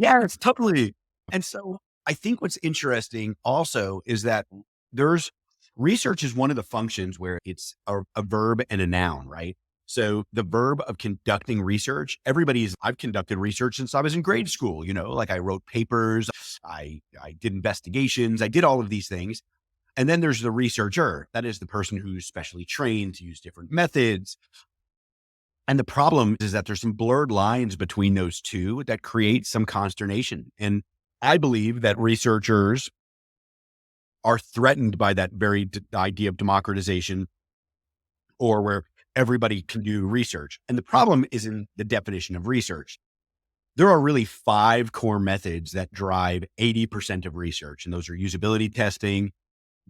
Yeah, it's totally. And so I think what's interesting also is that there's research is one of the functions where it's a verb and a noun, right? So the verb of conducting research, I've conducted research since I was in grade school, like I wrote papers, I did investigations, I did all of these things. And then there's the researcher. That is the person who's specially trained to use different methods. And the problem is that there's some blurred lines between those two that create some consternation. And I believe that researchers are threatened by that very idea of democratization, or where everybody can do research. And the problem is in the definition of research. There are really 5 core methods that drive 80% of research. And those are usability testing,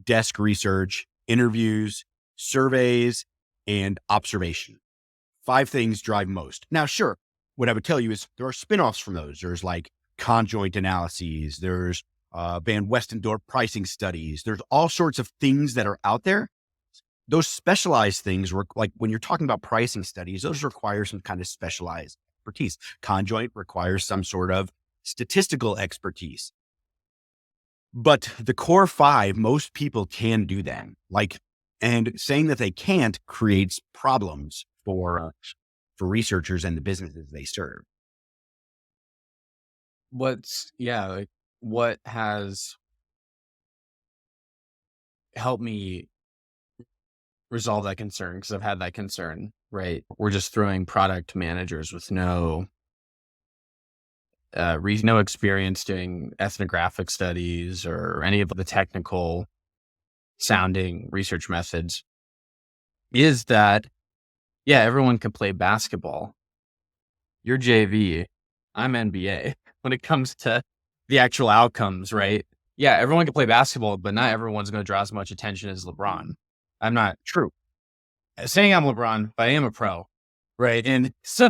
desk research, interviews, surveys, and observation. 5 things drive most. Now, sure, what I would tell you is there are spinoffs from those. There's like conjoint analyses. There's Van Westendorp pricing studies. There's all sorts of things that are out there. Those specialized things were like when you're talking about pricing studies, those require some kind of specialized expertise. Conjoint requires some sort of statistical expertise. But the core 5, most people can do that. And saying that they can't creates problems for researchers and the businesses they serve. What has helped me resolve that concern? Because I've had that concern, right? We're just throwing product managers with no experience doing ethnographic studies or any of the technical sounding research methods. Is that, everyone can play basketball. You're JV, I'm NBA. When it comes to the actual outcomes, right? Yeah, everyone can play basketball, but not everyone's going to draw as much attention as LeBron. I'm not True. saying I'm LeBron, but I am a pro, right? And so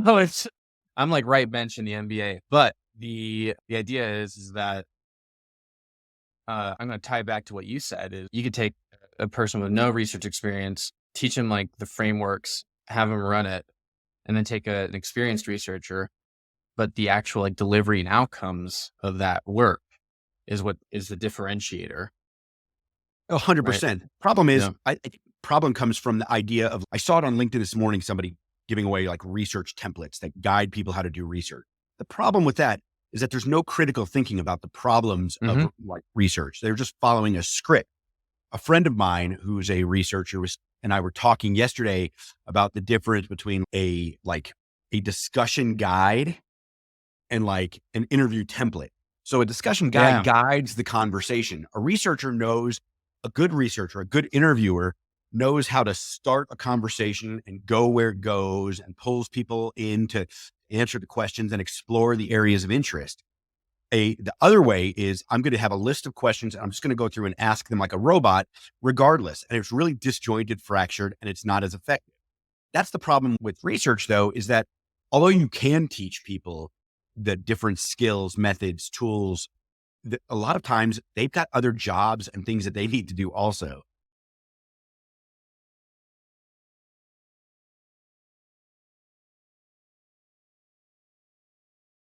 I'm like right bench in the NBA. But the idea is that I'm going to tie back to what you said. Is you could take a person with no research experience, teach them like the frameworks, have them run it, and then take an experienced researcher. But the actual like delivery and outcomes of that work is what is the differentiator. 100%. Right? Problem is, Yeah. I think problem comes from the idea of, I saw it on LinkedIn this morning, somebody giving away like research templates that guide people how to do research. The problem with that is that there's no critical thinking about the problems of like research. They're just following a script. A friend of mine who's a researcher and I were talking yesterday about the difference between a discussion guide and like an interview template. So a discussion guide guides the conversation. A good researcher, a good interviewer knows how to start a conversation and go where it goes and pulls people in to answer the questions and explore the areas of interest. The other way is I'm going to have a list of questions and I'm just going to go through and ask them like a robot regardless. And it's really disjointed, fractured, and it's not as effective. That's the problem with research though, is that although you can teach people the different skills, methods, tools, a lot of times they've got other jobs and things that they need to do also.